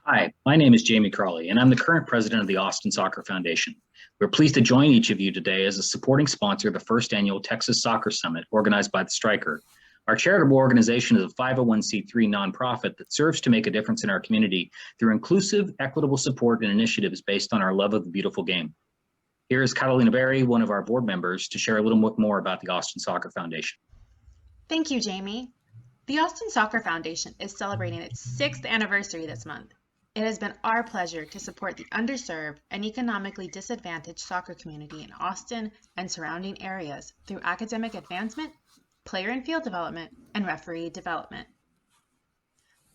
Hi, my name is Jamie Crawley, and I'm the current president of the Austin Soccer Foundation. We're pleased to join each of you today as a supporting sponsor of the first annual Texas Soccer Summit organized by the Striker. Our charitable organization is a 501c3 nonprofit that serves to make a difference in our community through inclusive, equitable support and initiatives based on our love of the beautiful game. Here is Catalina Berry, one of our board members, to share a little more about the Austin Soccer Foundation. Thank you, Jamie. The Austin Soccer Foundation is celebrating its 6th anniversary this month. It has been our pleasure to support the underserved and economically disadvantaged soccer community in Austin and surrounding areas through academic advancement, player and field development, and referee development.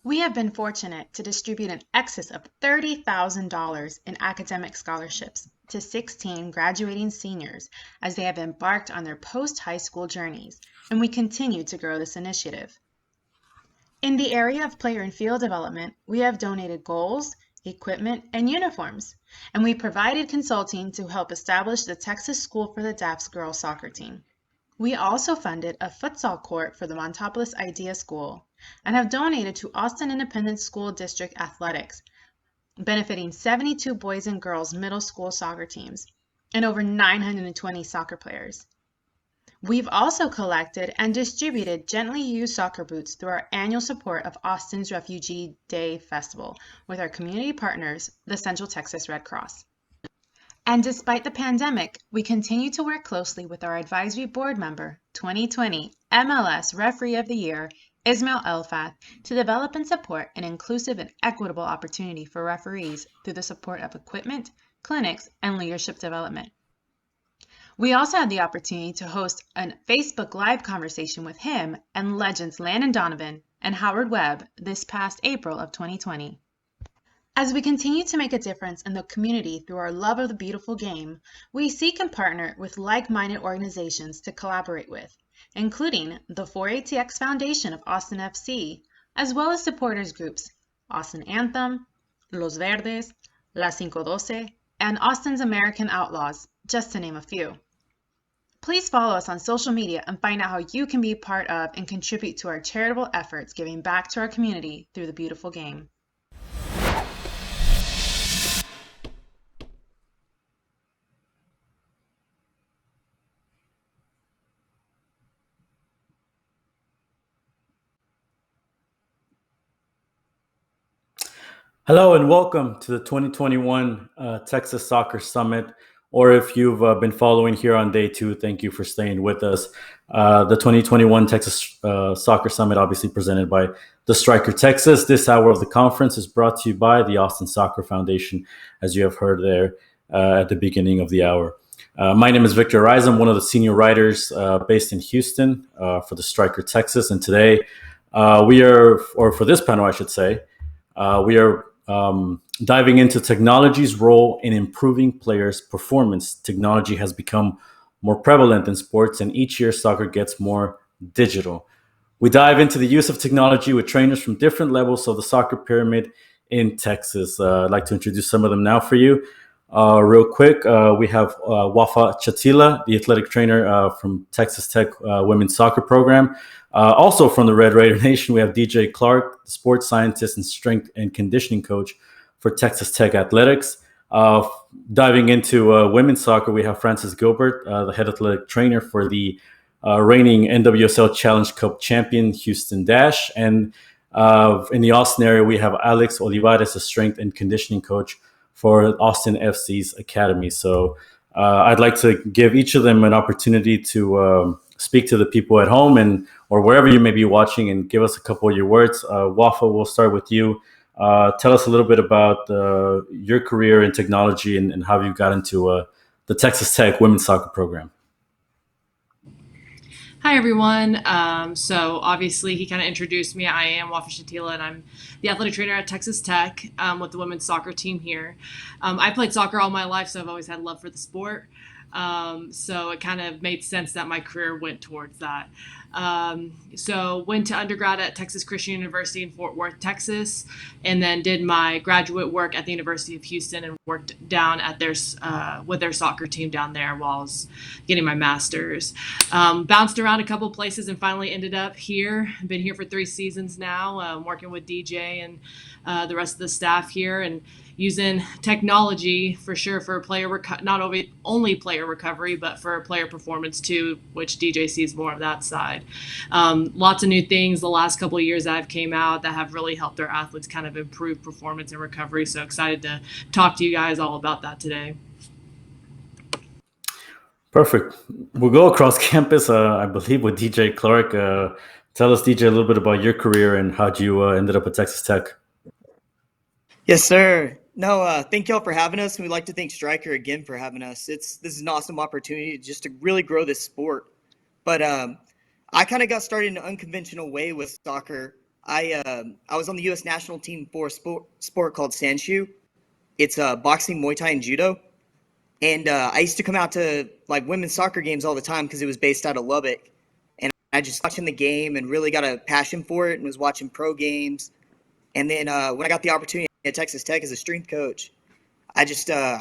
We have been fortunate to distribute an excess of $30,000 in academic scholarships to 16 graduating seniors as they have embarked on their post-high school journeys, and we continue to grow this initiative. In the area of player and field development, we have donated goals, equipment, and uniforms, and we provided consulting to help establish the Texas School for the Deaf's girls soccer team. We also funded a futsal court for the Montopolis Idea School and have donated to Austin Independent School District Athletics, benefiting 72 boys and girls middle school soccer teams and over 920 soccer players. We've also collected and distributed gently used soccer boots through our annual support of Austin's Refugee Day Festival with our community partners, the Central Texas Red Cross. And despite the pandemic, we continue to work closely with our advisory board member, 2020 MLS Referee of the Year, Ismail Elfath, to develop and support an inclusive and equitable opportunity for referees through the support of equipment, clinics, and leadership development. We also had the opportunity to host a Facebook Live conversation with him and legends Landon Donovan and Howard Webb this past April of 2020. As we continue to make a difference in the community through our love of the beautiful game, we seek and partner with like-minded organizations to collaborate with, including the 4ATX Foundation of Austin FC, as well as supporters groups Austin Anthem, Los Verdes, La 512, and Austin's American Outlaws, just to name a few. Please follow us on social media and find out how you can be part of and contribute to our charitable efforts giving back to our community through the beautiful game. Hello and welcome to the 2021 Texas Soccer Summit. Or if you've been following here on day 2, thank you for staying with us. The 2021 Texas Soccer Summit, obviously presented by the Striker Texas. This hour of the conference is brought to you by the Austin Soccer Foundation, as you have heard there at the beginning of the hour. My name is Victor Araiza. I'm one of the senior writers based in Houston for the Striker Texas. And today for this panel, I should say, we are diving into technology's role in improving players' performance. Technology has become more prevalent in sports, and each year soccer gets more digital. We dive into the use of technology with trainers from different levels of the soccer pyramid in Texas. I'd like to introduce some of them now for you. Real quick, we have Wafaa Chatila, the athletic trainer from Texas Tech women's soccer program. Also from the Red Raider Nation, we have DJ Clark, the sports scientist and strength and conditioning coach for Texas Tech Athletics. Diving into women's soccer, we have Francis Gilbert, the head athletic trainer for the reigning NWSL Challenge Cup champion Houston Dash. And in the Austin area, we have Alex Olivares, a strength and conditioning coach for Austin FC's academy. So I'd like to give each of them an opportunity to speak to the people at home or wherever you may be watching and give us a couple of your words. Wafaa, we'll start with you. Tell us a little bit about your career in technology and how you got into the Texas Tech women's soccer program. Hi, everyone. So obviously he kind of introduced me. I am Wafaa Chatila, and I'm the athletic trainer at Texas Tech with the women's soccer team here. I played soccer all my life, so I've always had love for the sport. So it kind of made sense that my career went towards that. So went to undergrad at Texas Christian University in Fort Worth, Texas, and then did my graduate work at the University of Houston and worked down at their with their soccer team down there while I was getting my master's. Bounced around a couple places and finally ended up here. Been here for 3 seasons now, working with DJ and the rest of the staff here, and using technology for sure for player not only player recovery, but for player performance too, which DJ sees more of that side. Lots of new things the last couple of years that have came out that have really helped our athletes kind of improve performance and recovery. So excited to talk to you guys all about that today. Perfect. We'll go across campus, I believe, with DJ Clark. Tell us, DJ, a little bit about your career and how you ended up at Texas Tech. Yes, sir. No, thank y'all for having us, and we'd like to thank Stryker again for having us. This is an awesome opportunity just to really grow this sport. But I kind of got started in an unconventional way with soccer. I was on the U.S. national team for a sport called Sanshu. It's boxing, Muay Thai, and judo. And I used to come out to like women's soccer games all the time because it was based out of Lubbock. And I just watching the game and really got a passion for it and was watching pro games. And then when I got the opportunity at Texas Tech as a strength coach, I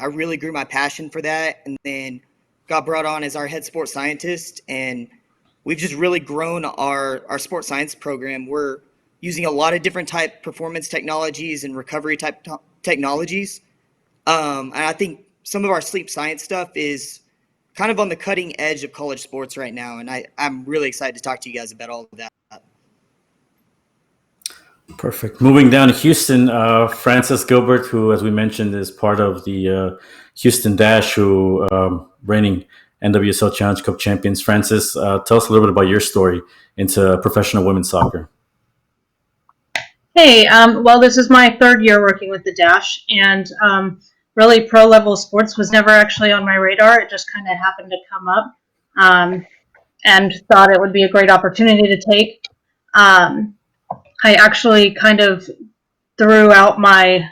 really grew my passion for that, and then got brought on as our head sports scientist. And we've just really grown our sports science program. We're using a lot of different type performance technologies and recovery type technologies. And I think some of our sleep science stuff is kind of on the cutting edge of college sports right now. And I'm really excited to talk to you guys about all of that. Perfect. Moving down to Houston, Francis Gilbert, who, as we mentioned, is part of the Houston Dash, who reigning NWSL Challenge Cup champions. Francis, tell us a little bit about your story into professional women's soccer. Hey, well, this is my 3rd year working with the Dash, and really pro-level sports was never actually on my radar. It just kind of happened to come up, and thought it would be a great opportunity to take. I actually kind of, throughout my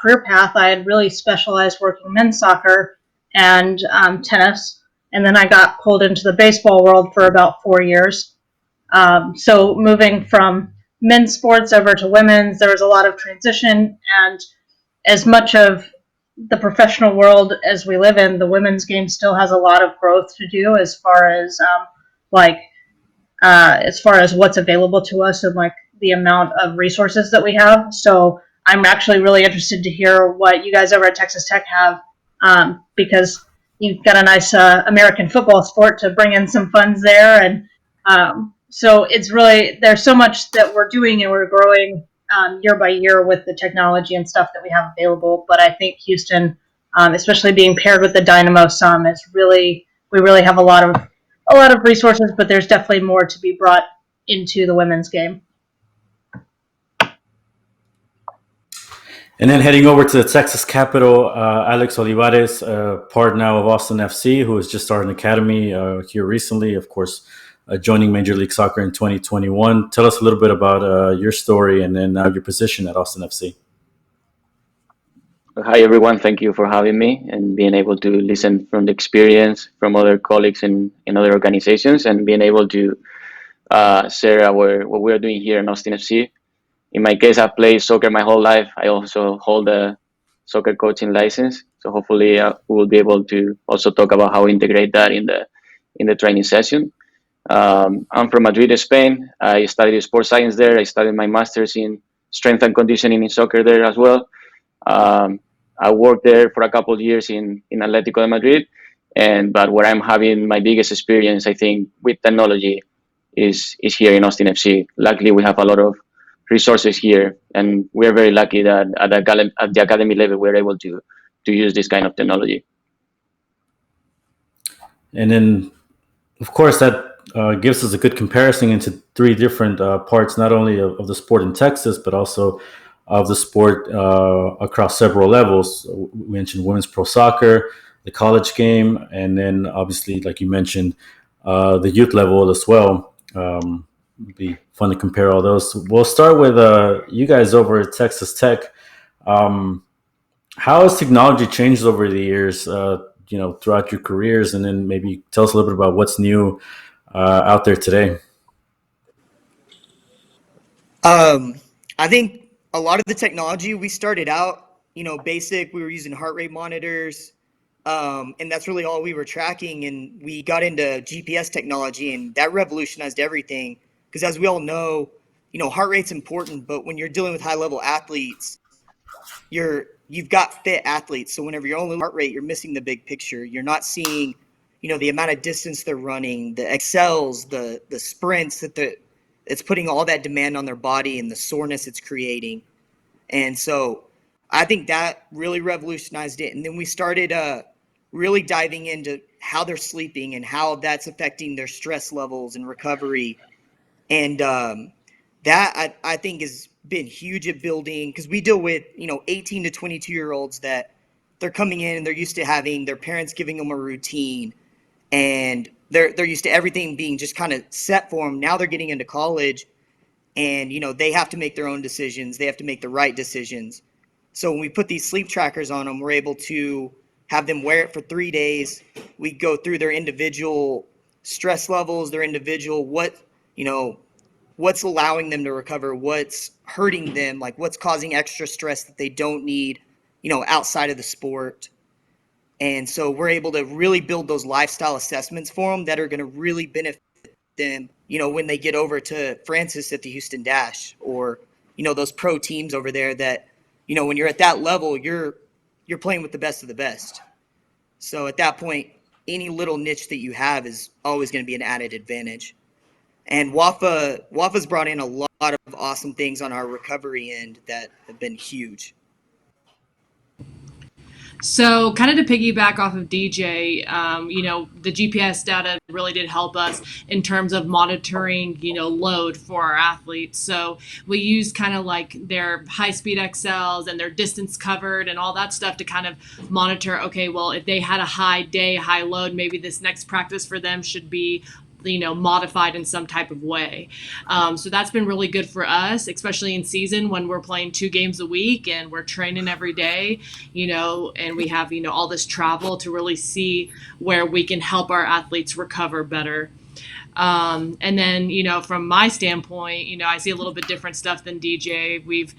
career path, I had really specialized working men's soccer and tennis, and then I got pulled into the baseball world for about 4 years. So moving from men's sports over to women's, there was a lot of transition, and as much of the professional world as we live in, the women's game still has a lot of growth to do as far as what's available to us and like the amount of resources that we have. So I'm actually really interested to hear what you guys over at Texas Tech have, because you've got a nice American football sport to bring in some funds there. And so it's really, there's so much that we're doing and we're growing year by year with the technology and stuff that we have available. But I think Houston, especially being paired with the Dynamo Sum, we really have a lot of resources, but there's definitely more to be brought into the women's game. And then heading over to the Texas Capital, Alex Olivares, part now of Austin FC, who has just started an academy here recently, of course, joining Major League Soccer in 2021. Tell us a little bit about your story and then your position at Austin FC. Hi, everyone. Thank you for having me and being able to listen from the experience from other colleagues in other organizations and being able to share what we're doing here in Austin FC. In my case, I've played soccer my whole life. I also hold a soccer coaching license. So hopefully we will be able to also talk about how we integrate that in the training session. I'm from Madrid, Spain. I studied sports science there. I studied my master's in strength and conditioning in soccer there as well. I worked there for a couple of years in Atlético de Madrid. But where I'm having my biggest experience, I think, with technology is here in Austin FC. Luckily, we have a lot of resources here, and we're very lucky that at the academy level we're able to use this kind of technology. And then, of course, that gives us a good comparison into 3 different parts, not only of the sport in Texas, but also of the sport across several levels. We mentioned women's pro soccer, the college game, and then obviously, like you mentioned, the youth level as well. It'd be fun to compare all those. We'll start with you guys over at Texas Tech. How has technology changed over the years, throughout your careers? And then maybe tell us a little bit about what's new out there today. I think a lot of the technology we started out, basic. We were using heart rate monitors, and that's really all we were tracking. And we got into GPS technology, and that revolutionized everything. Because as we all know, heart rate's important, but when you're dealing with high level athletes, you've got fit athletes. So whenever you're only heart rate, you're missing the big picture. You're not seeing, the amount of distance they're running, the excels, the sprints it's putting all that demand on their body and the soreness it's creating. And so I think that really revolutionized it. And then we started really diving into how they're sleeping and how that's affecting their stress levels and recovery. And that I think has been huge at building, because we deal with 18 to 22-year-olds that they're coming in and they're used to having their parents giving them a routine, and they're used to everything being just kind of set for them. Now they're getting into college, and they have to make their own decisions. They have to make the right decisions. So when we put these sleep trackers on them, we're able to have them wear it for 3 days. We go through their individual stress levels, their individual what's allowing them to recover, what's hurting them, like what's causing extra stress that they don't need, outside of the sport. And so we're able to really build those lifestyle assessments for them that are going to really benefit them, when they get over to Francis at the Houston Dash, or, those pro teams over there that, when you're at that level, you're playing with the best of the best. So at that point, any little niche that you have is always going to be an added advantage. And Wafa's brought in a lot of awesome things on our recovery end that have been huge. So kind of to piggyback off of DJ, the GPS data really did help us in terms of monitoring, load for our athletes. So we use kind of like their high speed XLs and their distance covered and all that stuff to kind of monitor, okay, well, if they had a high day, high load, maybe this next practice for them should be modified in some type of way. So that's been really good for us, especially in season when we're playing 2 games a week and we're training every day, and we have, all this travel to really see where we can help our athletes recover better. And then, from my standpoint, I see a little bit different stuff than DJ.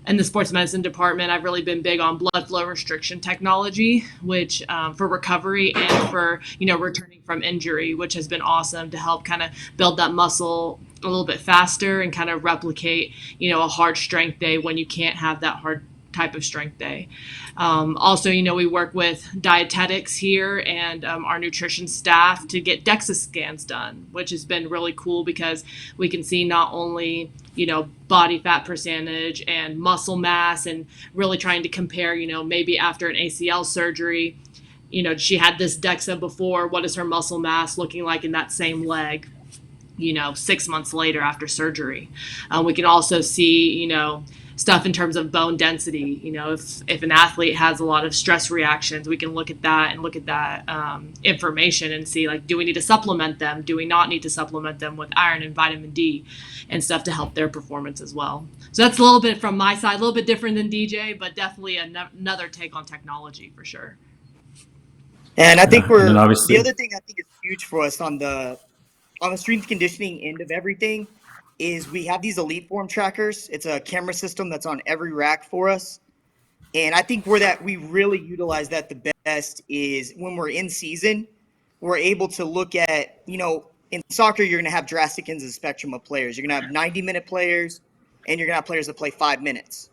In the sports medicine department, I've really been big on blood flow restriction technology, which for recovery and for, returning from injury, which has been awesome to help kind of build that muscle a little bit faster and kind of replicate, a hard strength day when you can't have that hard type of strength day. Also, we work with dietetics here and our nutrition staff to get DEXA scans done, which has been really cool because we can see not only, body fat percentage and muscle mass, and really trying to compare, maybe after an ACL surgery, she had this DEXA before, what is her muscle mass looking like in that same leg, 6 months later after surgery. We can also see, stuff in terms of bone density. If an athlete has a lot of stress reactions, we can look at that information and see, like, do we need to supplement them? Do we not need to supplement them with iron and vitamin D and stuff to help their performance as well? So that's a little bit from my side, a little bit different than DJ, but definitely another take on technology for sure. And I think and then obviously, the other thing I think is huge for us on the strength conditioning end of everything is we have these elite form trackers. It's a camera system that's on every rack for us. And I think where we really utilize that the best is when we're in season. We're able to look at, in soccer, you're going to have drastic ends of the spectrum of players. You're going to have 90-minute players, and you're going to have players that play 5 minutes.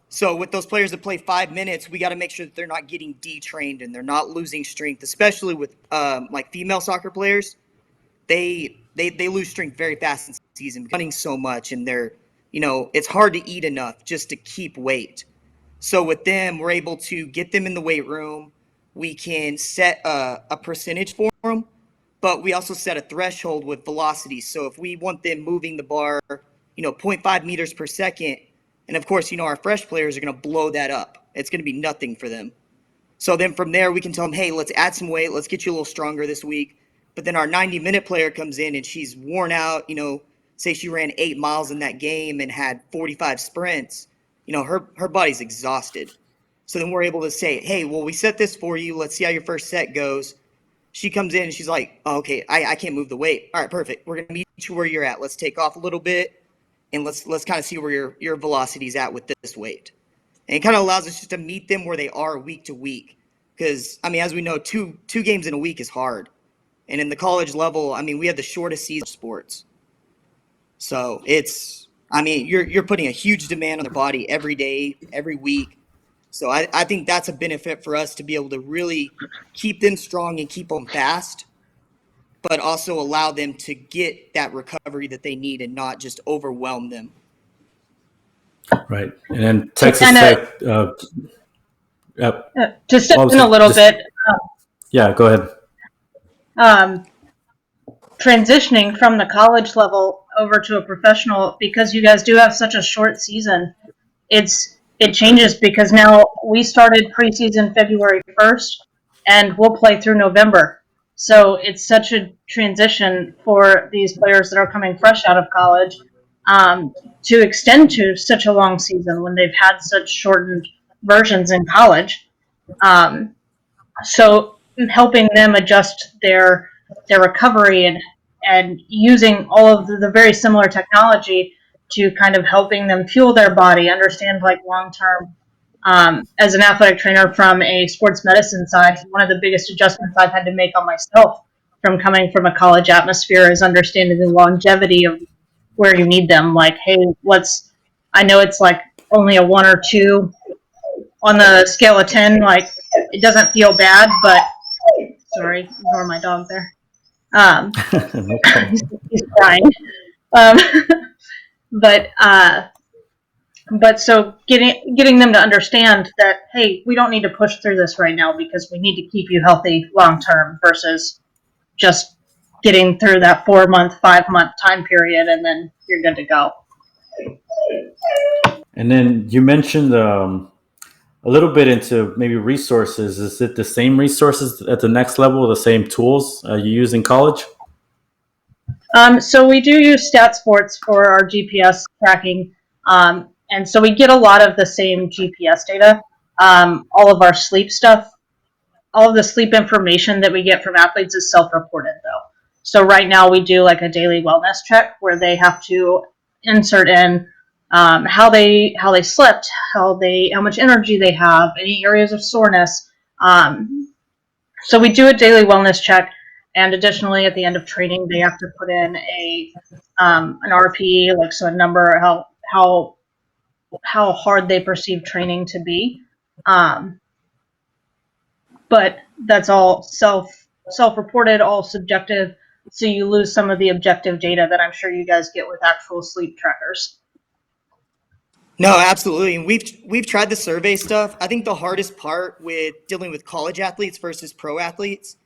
So with those players that play 5 minutes, we got to make sure that they're not getting detrained and they're not losing strength, especially with like female soccer players. They lose strength very fast in season, running so much, and it's hard to eat enough just to keep weight. So with them, we're able to get them in the weight room. We can set a percentage for them, but we also set a threshold with velocity. So if we want them moving the bar, 0.5 meters per second, and of course, our fresh players are going to blow that up. It's going to be nothing for them. So then from there, we can tell them, hey, let's add some weight. Let's get you a little stronger this week. But then our 90-minute player comes in and she's worn out, say she ran 8 miles in that game and had 45 sprints, her body's exhausted. So then we're able to say, hey, well, we set this for you. Let's see how your first set goes. She comes in and she's like, oh, okay, I can't move the weight. All right, perfect. We're going to meet you where you're at. Let's take off a little bit. and let's kind of see where your velocity's at with this weight. And it kind of allows us just to meet them where they are week to week. Because, I mean, as we know, two games in a week is hard. And in the college level, I mean, we have the shortest season of sports. So it's, I mean, you're putting a huge demand on their body every day, every week. So I think that's a benefit for us to be able to really keep them strong and keep them fast, but also allow them to get that recovery that they need and not just overwhelm them. Right. And then Texas Tech. Yep. To step in a little bit. Yeah, go ahead. Transitioning from the college level over to a professional, because you guys do have such a short season, it changes because now we started preseason February 1st and we'll play through November. So it's such a transition for these players that are coming fresh out of college to extend to such a long season when they've had such shortened versions in college. So helping them adjust their recovery and using all of the very similar technology to kind of helping them fuel their body, understand like long term. As an athletic trainer from a sports medicine side, one of the biggest adjustments I've had to make on myself from coming from a college atmosphere is understanding the longevity of where you need them. Like, hey, I know it's like only a 1 or 2 on the scale of 10, like it doesn't feel bad, but sorry, ignore my dog there. He's crying. But so getting them to understand that, hey, we don't need to push through this right now because we need to keep you healthy long term versus just getting through that 4-month, 5-month time period and then you're good to go. And then you mentioned a little bit into maybe resources. Is it the same resources at the next level, the same tools you use in college? So we do use Stat Sports for our GPS tracking. And so we get a lot of the same GPS data. All of our sleep stuff, all of the sleep information that we get from athletes is self-reported though. So right now we do like a daily wellness check where they have to insert in how they slept, how much energy they have, any areas of soreness. So we do a daily wellness check, and additionally at the end of training they have to put in an RP, like so a number, how hard they perceive training to be. But that's all self-reported, all subjective, so you lose some of the objective data that I'm sure you guys get with actual sleep trackers. No, absolutely. And we've tried the survey stuff. I think the hardest part with dealing with college athletes versus pro athletes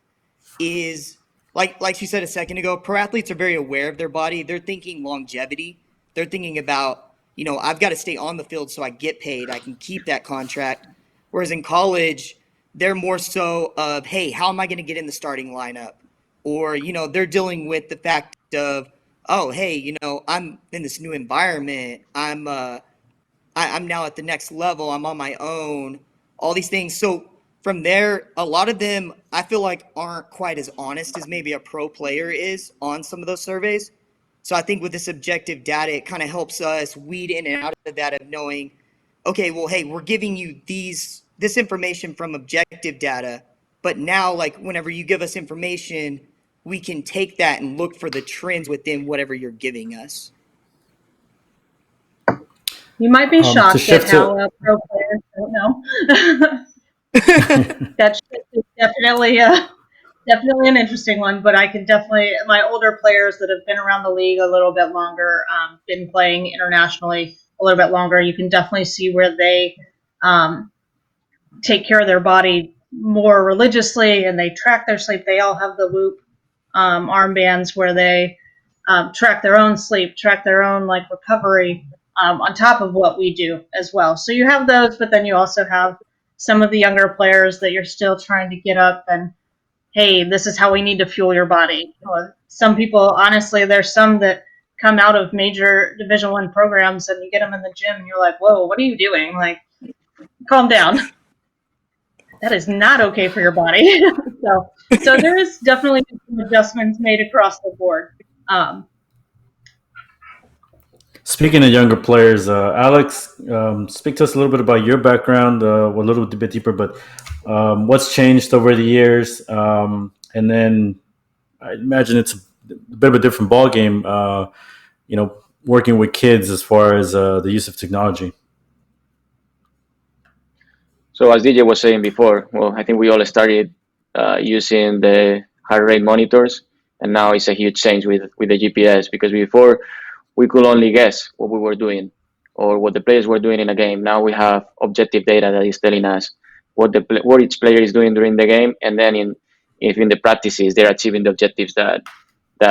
is like you said a second ago, pro athletes are very aware of their body. They're thinking longevity. They're thinking about, I've got to stay on the field so I get paid. I can keep that contract. Whereas in college, they're more so of, hey, how am I going to get in the starting lineup? Or, they're dealing with the fact of, oh, hey, I'm in this new environment. I'm now at the next level. I'm on my own, all these things. So from there, a lot of them, I feel like aren't quite as honest as maybe a pro player is on some of those surveys. So I think with this objective data, it kind of helps us weed in and out of that of knowing, okay, well, hey, we're giving you this information from objective data, but now like whenever you give us information, we can take that and look for the trends within whatever you're giving us. You might be shocked at how pro players don't know. That is definitely an interesting one, but I can definitely, my older players that have been around the league a little bit longer, been playing internationally a little bit longer, you can definitely see where they take care of their body more religiously and they track their sleep. They all have the Whoop armbands where they track their own sleep, track their own like recovery on top of what we do as well. So you have those, but then you also have some of the younger players that you're still trying to get up and, hey, this is how we need to fuel your body. Some people, honestly, there's some that come out of major Division I programs and you get them in the gym and you're like, whoa, what are you doing? Like, calm down. That is not okay for your body. So there is definitely some adjustments made across the board. Speaking of younger players, Alex, speak to us a little bit about your background, a little bit deeper, but what's changed over the years? And then I imagine it's a bit of a different ball game, working with kids as far as the use of technology. So as DJ was saying before, well, I think we all started using the heart rate monitors, and now it's a huge change with the GPS, because before we could only guess what we were doing or what the players were doing in a game. Now we have objective data that is telling us what each player is doing during the game, and then if in the practices they're achieving the objectives that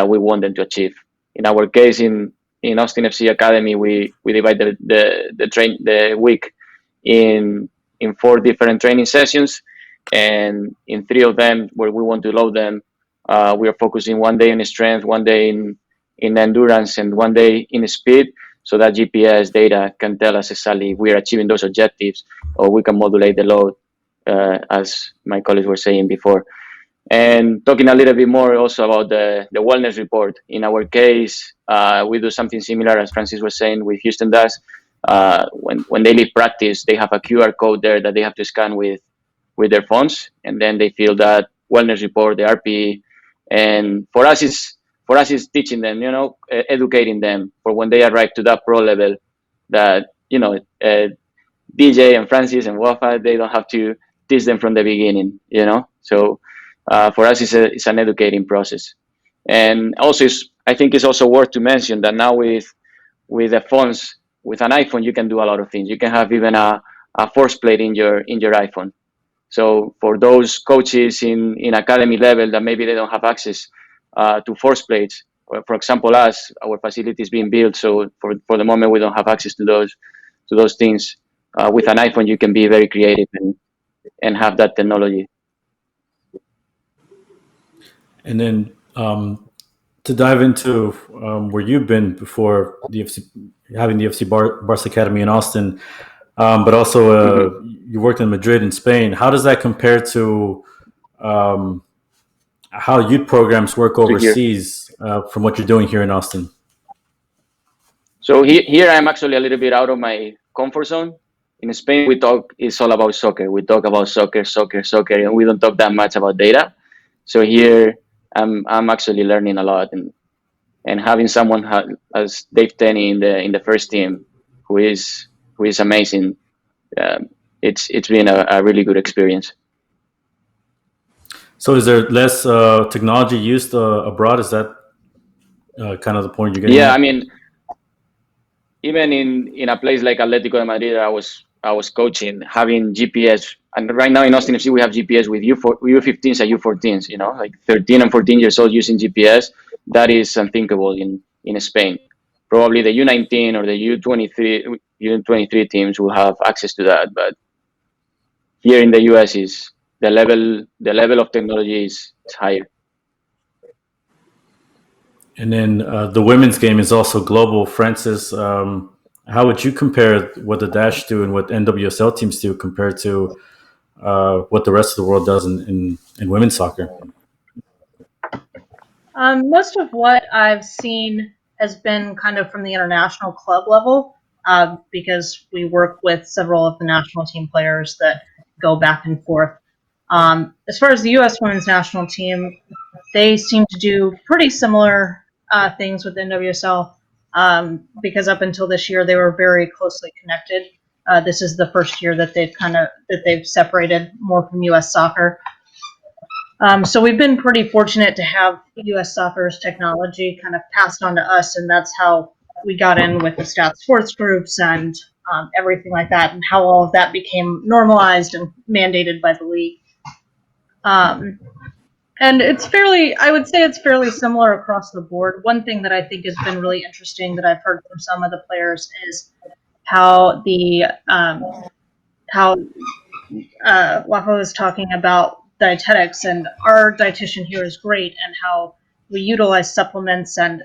we want them to achieve. In our case, in Austin FC Academy, we divide the week in 4 different training sessions, and in 3 of them where we want to load them, we are focusing one day on strength, one day in endurance, and one day in speed, so that GPS data can tell us exactly if we are achieving those objectives, or we can modulate the load, as my colleagues were saying before. And talking a little bit more also about the wellness report. In our case, we do something similar, as Francis was saying, with Houston does. When they leave practice, they have a QR code there that they have to scan with their phones, and then they fill that wellness report, the RPE. And for us, it's teaching them, educating them for when they arrive to that pro level, that DJ and Francis and Wafaa, they don't have to teach them from the beginning, So for us, it's an educating process. And also, I think it's also worth to mention that now with the phones, with an iPhone, you can do a lot of things. You can have even a force plate in your iPhone. So for those coaches in academy level that maybe they don't have access to force plates, for example, our facility is being built, so for the moment we don't have access to those things. With an iPhone, you can be very creative and have that technology. And then to dive into where you've been before having the FC Barca Academy in Austin, but also you worked in Madrid in Spain. How does that compare to how youth programs work overseas from what you're doing here in Austin? So here I'm actually a little bit out of my comfort zone. In Spain, it's all about soccer. We talk about soccer, and we don't talk that much about data. So here I'm actually learning a lot, and having someone as Dave Tenney in the first team, who is amazing. It's been a really good experience. So is there less technology used abroad? Is that kind of the point you're getting at? I mean, even in a place like Atletico de Madrid, I was coaching, having GPS, and right now in Austin FC we have GPS with U15s and U14s. Like 13 and 14 years old using GPS. That is unthinkable in Spain. Probably the U19 or the U23 teams will have access to that, but here in the US is the level of technology is higher. And then the women's game is also global. Francis, how would you compare what the Dash do and what NWSL teams do compared to what the rest of the world does in women's soccer? Most of what I've seen has been kind of from the international club level, because we work with several of the national team players that go back and forth. As far as the U.S. women's national team, they seem to do pretty similar things with NWSL, because up until this year they were very closely connected. This is the first year that they've separated more from U.S. soccer. So we've been pretty fortunate to have U.S. soccer's technology kind of passed on to us, and that's how we got in with the Stat Sports groups and everything like that, and how all of that became normalized and mandated by the league. And I would say it's fairly similar across the board. One thing that I think has been really interesting that I've heard from some of the players is how Wafaa was talking about dietetics, and our dietitian here is great, and how we utilize supplements and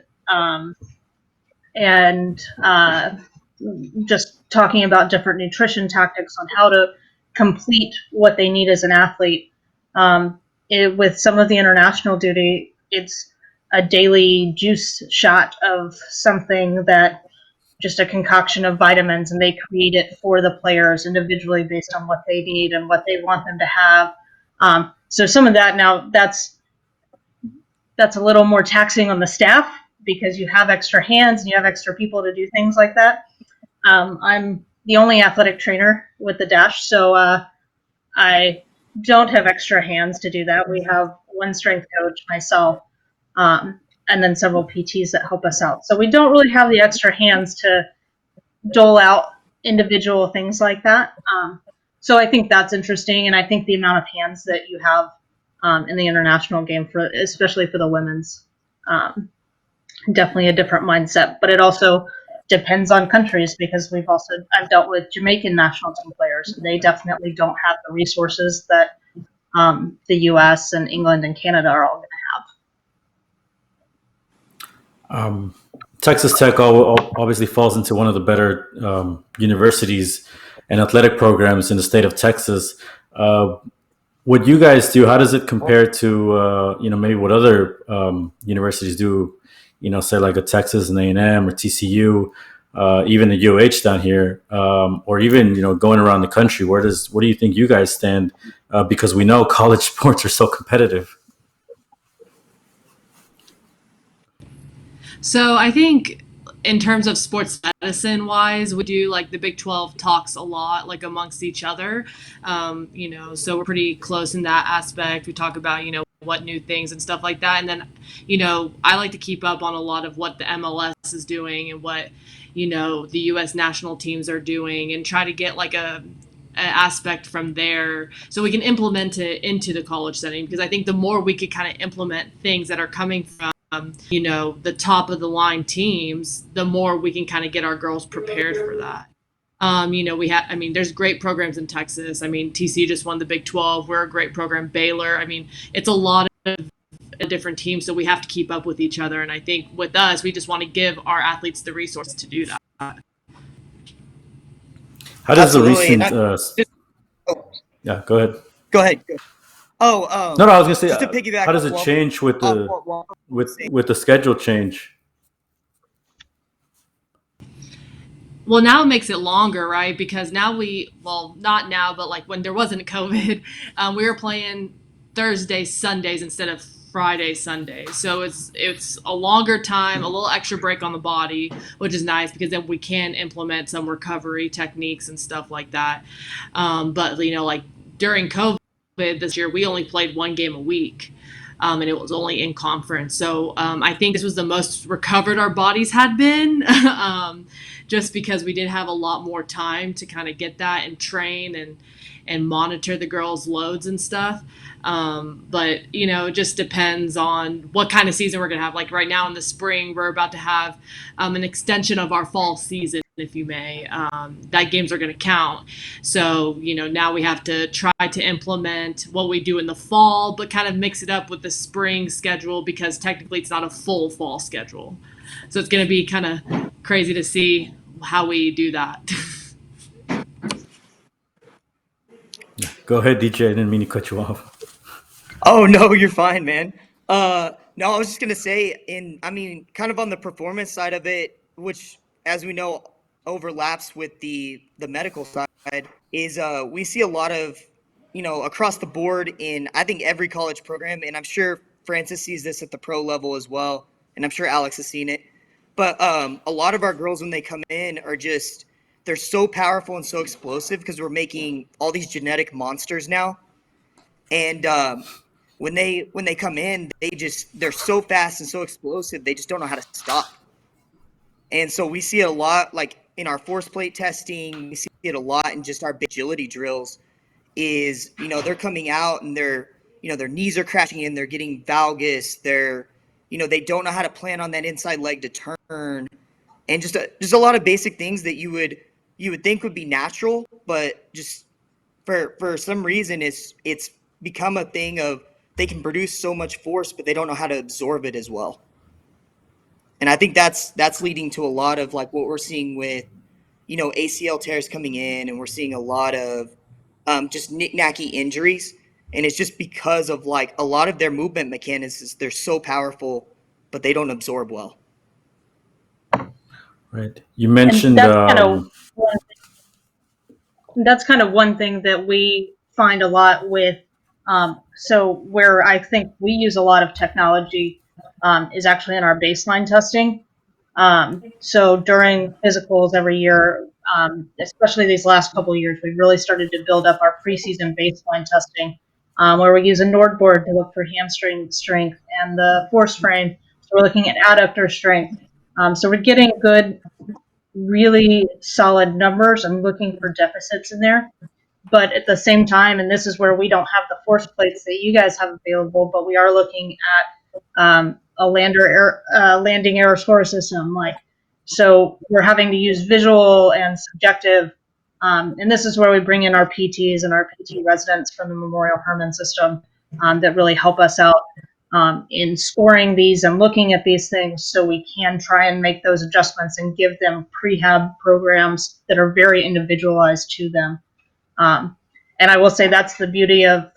just talking about different nutrition tactics on how to complete what they need as an athlete. With some of the international duty, it's a daily juice shot of something that just a concoction of vitamins, and they create it for the players individually based on what they need and what they want them to have. So some of that now, that's a little more taxing on the staff because you have extra hands and you have extra people to do things like that. I'm the only athletic trainer with the Dash, so I don't have extra hands to do that. We have one strength coach, myself, and then several PTs that help us out. So we don't really have the extra hands to dole out individual things like that. So I think that's interesting, and I think the amount of hands that you have in the international game, especially for the women's, definitely a different mindset. But it also depends on countries because I've dealt with Jamaican national team players. They definitely don't have the resources that the U.S. and England and Canada are all going to have. Texas Tech obviously falls into one of the better universities and athletic programs in the state of Texas. What you guys do, how does it compare to maybe what other universities do? Say like a Texas and A&M or TCU, even the UH down here, or even going around the country. What do you think you guys stand? Because we know college sports are so competitive. So I think in terms of sports medicine wise, we do like the Big 12 talks a lot like amongst each other. So we're pretty close in that aspect. We talk about, what new things and stuff like that. And then, I like to keep up on a lot of what the MLS is doing and what, the US national teams are doing and try to get like an aspect from there so we can implement it into the college setting, because I think the more we could kind of implement things that are coming from the top of the line teams, the more we can kind of get our girls prepared for that. There's great programs in Texas. TC just won the Big 12. We're a great program. Baylor. It's a lot of different teams, so we have to keep up with each other. And I think with us, we just want to give our athletes the resources to do that. How does the recent? Yeah, go ahead. Go ahead. No, I was gonna say, just to piggyback, how does it change with the schedule change? Well, now it makes it longer, right? Because now not now, but like when there wasn't COVID, we were playing Thursday, Sundays instead of Friday, Sundays. So it's a longer time, a little extra break on the body, which is nice because then we can implement some recovery techniques and stuff like that. But like during COVID this year, we only played one game a week. And it was only in conference. So I think this was the most recovered our bodies had been, just because we did have a lot more time to kind of get that and train and monitor the girls' loads and stuff. But, it just depends on what kind of season we're going to have. Like right now in the spring, we're about to have an extension of our fall season, if you may. That games are going to count. So, now we have to try to implement what we do in the fall, but kind of mix it up with the spring schedule because technically it's not a full fall schedule. So it's going to be kind of crazy to see how we do that. Go ahead, DJ. I didn't mean to cut you off. Oh, no, you're fine, man. No, I was just going to say, kind of on the performance side of it, which, as we know, overlaps with the medical side, is we see a lot of, across the board in, I think, every college program, and I'm sure Francis sees this at the pro level as well, and I'm sure Alex has seen it. But a lot of our girls, when they come in, are just – they're so powerful and so explosive because we're making all these genetic monsters now. And when they come in, they're so fast and so explosive, they just don't know how to stop. And so we see it a lot, like in our force plate testing, we see it a lot in just our agility drills is, they're coming out and their knees are crashing in, they're getting valgus, they don't know how to plan on that inside leg to turn. And just a lot of basic things that you would think would be natural, but just for some reason it's become a thing of they can produce so much force, but they don't know how to absorb it as well. And I think that's leading to a lot of like what we're seeing with, ACL tears coming in, and we're seeing a lot of just knick-knacky injuries. And it's just because of like a lot of their movement mechanics, they're so powerful, but they don't absorb well. Right. You mentioned that's kind of one thing that we find a lot with. So where I think we use a lot of technology is actually in our baseline testing. So during physicals every year, especially these last couple of years, we've really started to build up our preseason baseline testing, where we use a Nord board to look for hamstring strength and the force frame. So we're looking at adductor strength. So we're getting good, really solid numbers and looking for deficits in there. But at the same time, and this is where we don't have the force plates that you guys have available, but we are looking at a landing error score system. So we're having to use visual and subjective, and this is where we bring in our PTs and our PT residents from the Memorial Hermann system that really help us out in scoring these and looking at these things, so we can try and make those adjustments and give them prehab programs that are very individualized to them. And I will say that's the beauty of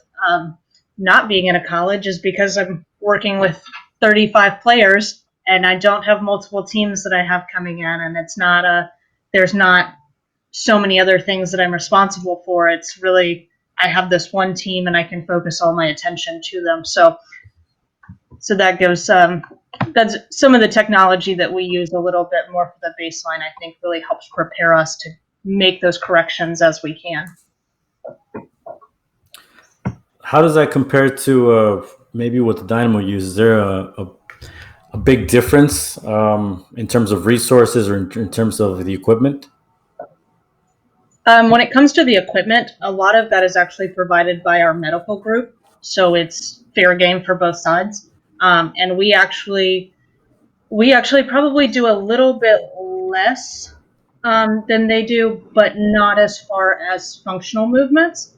not being in a college, is because I'm working with 35 players and I don't have multiple teams that I have coming in, and there's not so many other things that I'm responsible for. It's really, I have this one team and I can focus all my attention to them. So that goes, that's some of the technology that we use a little bit more for the baseline, I think really helps prepare us to make those corrections as we can. How does that compare to maybe what the Dynamo uses? Is there a big difference in terms of resources or in terms of the equipment? When it comes to the equipment, a lot of that is actually provided by our medical group, so it's fair game for both sides. And we actually probably do a little bit less than they do, but not as far as functional movements.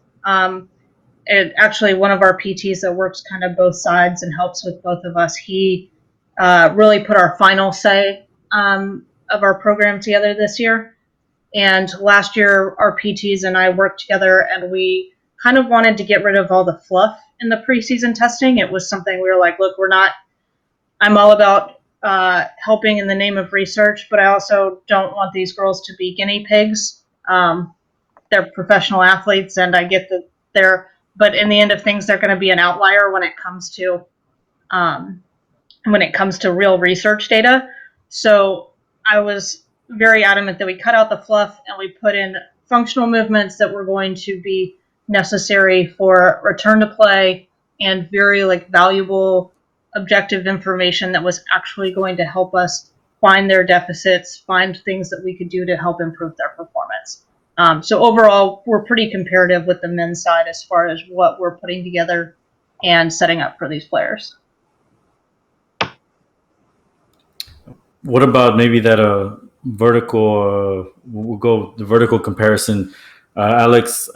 And actually, one of our PTs that works kind of both sides and helps with both of us, he really put our final say of our program together this year. And last year, our PTs and I worked together, and we kind of wanted to get rid of all the fluff in the preseason testing. It was something we were like, look, I'm all about helping in the name of research, but I also don't want these girls to be guinea pigs. They're professional athletes, and I get that but in the end of things, they're going to be an outlier when it comes to real research data. So I was very adamant that we cut out the fluff and we put in functional movements that were going to be necessary for return to play, and very valuable objective information that was actually going to help us find their deficits, find things that we could do to help improve their performance. So overall, we're pretty comparative with the men's side as far as what we're putting together and setting up for these players. What about maybe that vertical? We'll go the vertical comparison, Alex.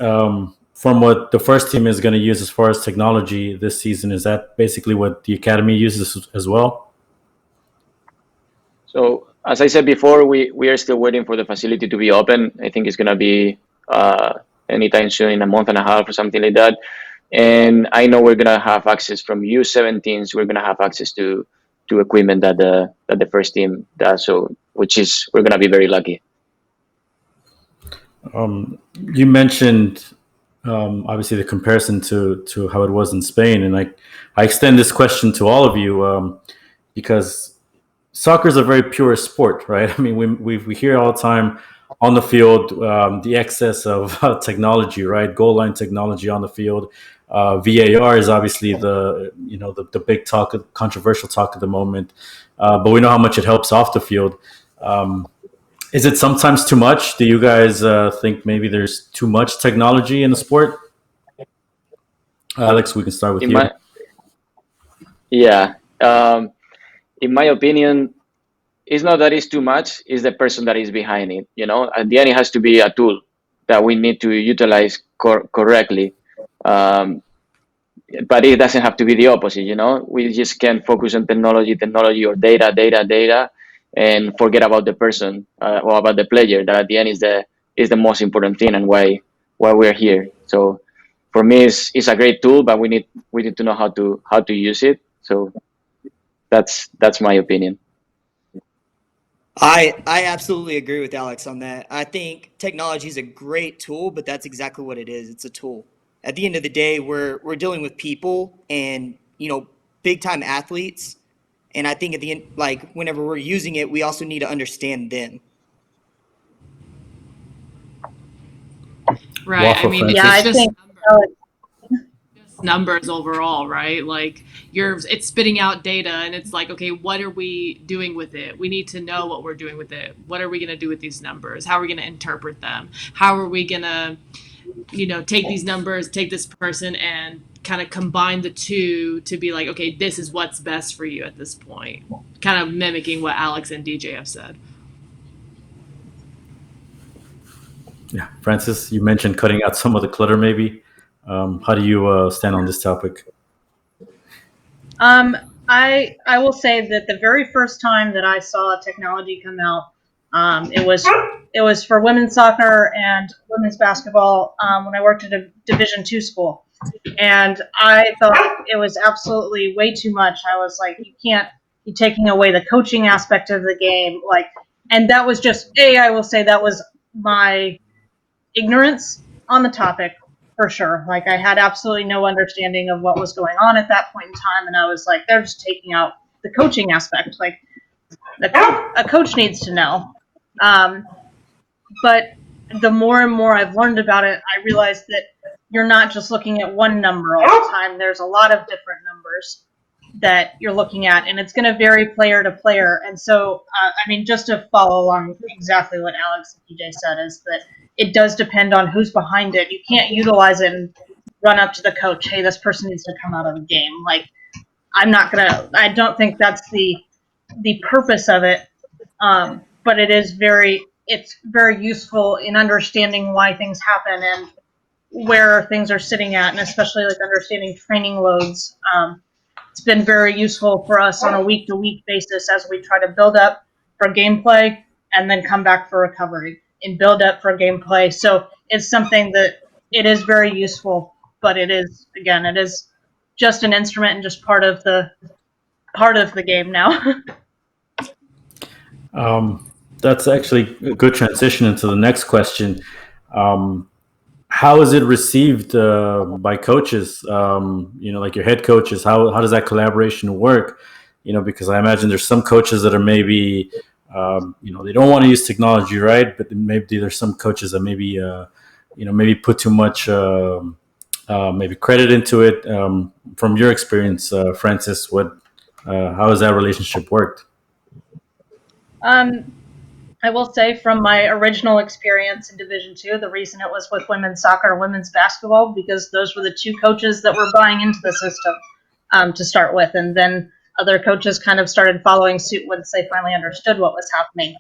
From what the first team is going to use as far as technology this season, is that basically what the academy uses as well? So as I said before, we are still waiting for the facility to be open. I think it's going to be anytime soon, in a month and a half or something like that. And I know we're going to have access from U17s. We're going to have access to equipment that the first team does. So we're going to be very lucky. You mentioned obviously the comparison to how it was in Spain, and I extend this question to all of you because soccer is a very pure sport, right? I mean, we hear all the time on the field the excess of technology, right? Goal line technology on the field. VAR is obviously the big talk, controversial talk at the moment, but we know how much it helps off the field. Is it sometimes too much? Do you guys think maybe there's too much technology in the sport? Alex, we can start with you. In my opinion, it's not that it's too much, it's the person that is behind it. At the end, it has to be a tool that we need to utilize correctly. But it doesn't have to be the opposite, We just can't focus on technology or data, and forget about the person or about the player. That at the end is the most important thing, and why we're here. So for me, it's a great tool, but we need to know how to use it. So that's my opinion. I absolutely agree with Alex on that. I think technology is a great tool, but that's exactly what it is. It's a tool. At the end of the day, we're dealing with people and, big time athletes. And I think at the end, like whenever we're using it, we also need to understand them. Right. I Waffle mean, Francis. Yeah, it's I just think Alex, numbers overall, right? Like it's spitting out data and it's like, okay, what are we doing with it? We need to know what we're doing with it. What are we going to do with these numbers? How are we going to interpret them? How are we going to, take these numbers, take this person and kind of combine the two to be like, okay, this is what's best for you at this point. Kind of mimicking what Alex and DJ have said. Yeah, Francis, you mentioned cutting out some of the clutter. Maybe. How do you stand on this topic? I will say that the very first time that I saw technology come out, it was for women's soccer and women's basketball when I worked at a Division II school, and I thought it was absolutely way too much. I was like, you can't be taking away the coaching aspect of the game, like, and that was just I will say that was my ignorance on the topic for sure. Like I had absolutely no understanding of what was going on at that point in time, and I was like, they're just taking out the coaching aspect. Like a coach needs to know. But the more and more I've learned about it, I realized that you're not just looking at one number all the time. There's a lot of different numbers that you're looking at, and it's going to vary player to player. And so, I mean, just to follow along exactly what Alex and PJ said, is that it does depend on who's behind it. You can't utilize it and run up to the coach, hey, this person needs to come out of the game. Like, I don't think that's the purpose of it. But it's very useful in understanding why things happen and where things are sitting at, and especially like understanding training loads. It's been very useful for us on a week-to-week basis as we try to build up for gameplay and then come back for recovery and build up for gameplay. So it's something that it is very useful, but it is just an instrument and just part of the game now. That's actually a good transition into the next question. How is it received by coaches? Like your head coaches. How does that collaboration work? Because I imagine there's some coaches that are maybe, they don't want to use technology, right? But maybe there's some coaches that maybe put too much maybe credit into it. From your experience, Francis, how has that relationship worked? I will say from my original experience in Division II, the reason it was with women's soccer and women's basketball, because those were the two coaches that were buying into the system to start with. And then other coaches kind of started following suit once they finally understood what was happening.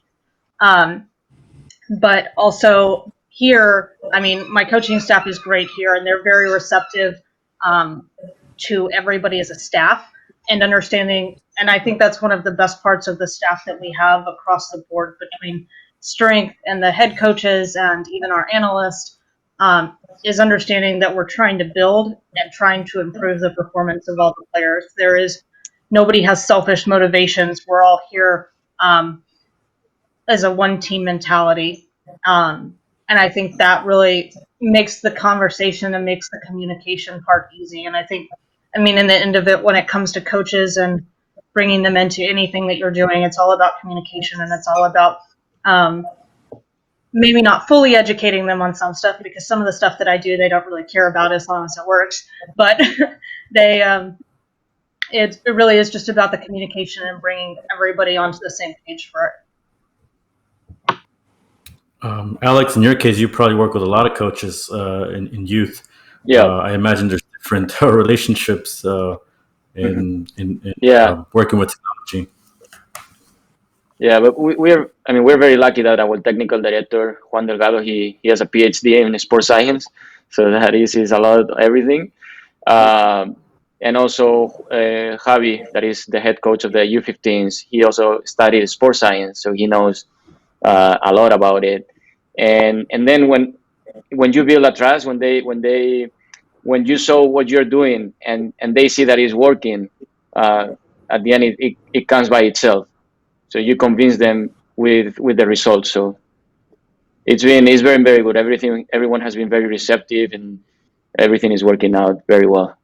But also here, I mean, my coaching staff is great here, and they're very receptive to everybody as a staff and understanding. And I think that's one of the best parts of the staff that we have across the board between strength and the head coaches and even our analyst is understanding that we're trying to build and trying to improve the performance of all the players. Nobody has selfish motivations. We're all here as a one team mentality. And I think that really makes the conversation and makes the communication part easy. And in the end of it, when it comes to coaches and bringing them into anything that you're doing, it's all about communication, and it's all about maybe not fully educating them on some stuff, because some of the stuff that I do, they don't really care about as long as it works. But it really is just about the communication and bringing everybody onto the same page for it. Alex, in your case, you probably work with a lot of coaches in youth. Yeah. I imagine there's different relationships in working with technology. Yeah, but we're very lucky that our technical director Juan Delgado, he has a PhD in sports science, so that eases a lot of everything. And also Javi, that is the head coach of the U15s, he also studied sports science, so he knows a lot about it. And then when you build a trust, when you show what you're doing and they see that it's working, at the end it comes by itself. So you convince them with the results. So it's very, very good. Everyone has been very receptive, and everything is working out very well.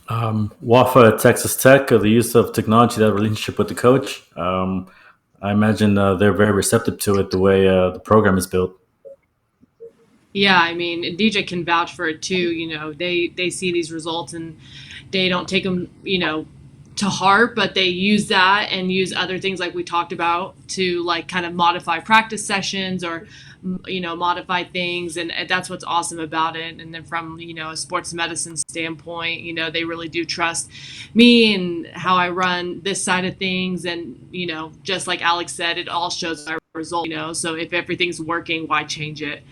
Wafaa at Texas Tech, the use of technology, that relationship with the coach. I imagine they're very receptive to it, the way the program is built. Yeah, I mean, DJ can vouch for it too. You know, they see these results and they don't take them, to heart, but they use that and use other things like we talked about to like kind of modify practice sessions or modify things, and that's what's awesome about it. And then from a sports medicine standpoint, they really do trust me and how I run this side of things. And just like Alex said, it all shows our result. So if everything's working, why change it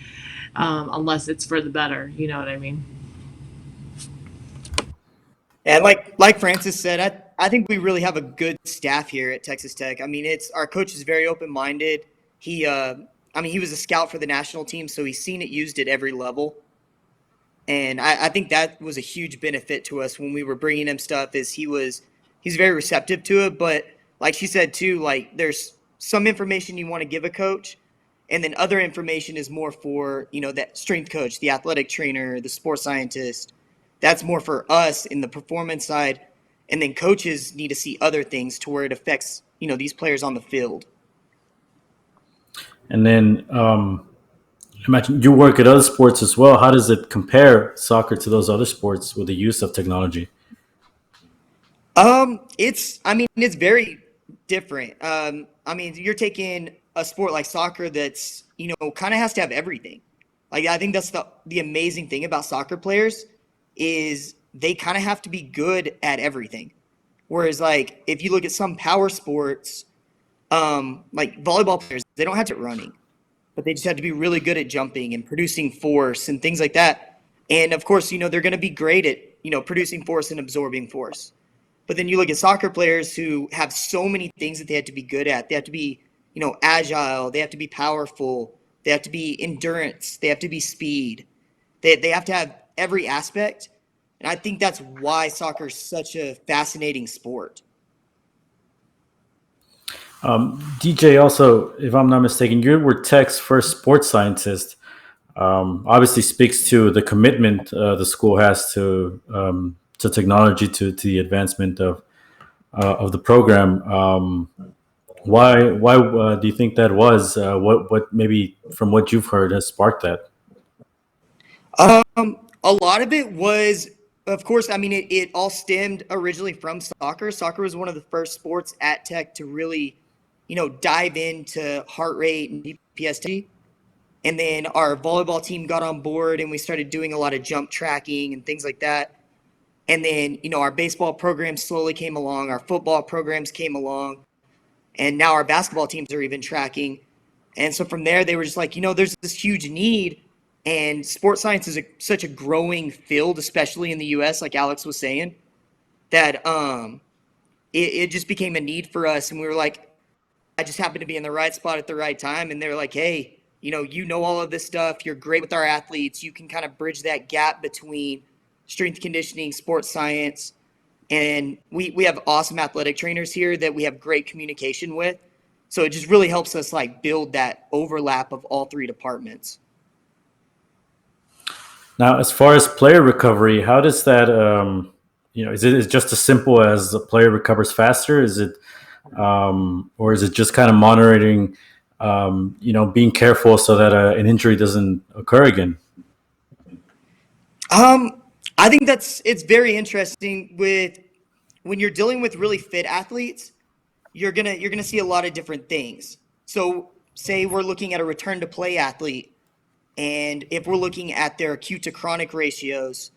unless it's for the better? You know what I mean? And like Francis said, I think we really have a good staff here at Texas Tech. I mean, our coach is very open-minded. He was a scout for the national team, so he's seen it used at every level. And I think that was a huge benefit to us when we were bringing him stuff. He's very receptive to it. But like she said too, like there's some information you want to give a coach, and then other information is more for that strength coach, the athletic trainer, the sports scientist. That's more for us in the performance side, and then coaches need to see other things to where it affects these players on the field. And then imagine you work at other sports as well. How does it compare soccer to those other sports with the use of technology? It's very different. You're taking a sport like soccer that's kind of has to have everything. Like I think that's the amazing thing about soccer players is they kind of have to be good at everything. Whereas like if you look at some power sports, like volleyball players, they don't have to running, but they just have to be really good at jumping and producing force and things like that. And of course, they're going to be great at, producing force and absorbing force. But then you look at soccer players who have so many things that they have to be good at. They have to be, agile. They have to be powerful. They have to be endurance. They have to be speed. They have to have every aspect. And I think that's why soccer is such a fascinating sport. DJ, also, if I'm not mistaken, you were Tech's first sports scientist. Obviously speaks to the commitment the school has to technology, to the advancement of the program. Why do you think that was? What maybe from what you've heard has sparked that? A lot of it was, of course, it all stemmed originally from soccer. Soccer was one of the first sports at Tech to really, dive into heart rate and GPS. And then our volleyball team got on board and we started doing a lot of jump tracking and things like that. And then, our baseball programs slowly came along, our football programs came along, and now our basketball teams are even tracking. And so from there, they were just like, there's this huge need. And sports science is such a growing field, especially in the U.S., like Alex was saying, that it just became a need for us. And we were like, I just happened to be in the right spot at the right time. And they were like, hey, you know all of this stuff. You're great with our athletes. You can kind of bridge that gap between strength conditioning, sports science. And we have awesome athletic trainers here that we have great communication with. So it just really helps us like build that overlap of all three departments. Now, as far as player recovery, how does that, is it just as simple as the player recovers faster? Is it, or is it just kind of monitoring, being careful so that an injury doesn't occur again? I think it's very interesting when you're dealing with really fit athletes, you're gonna see a lot of different things. So say we're looking at a return to play athlete, and if we're looking at their acute to chronic ratios,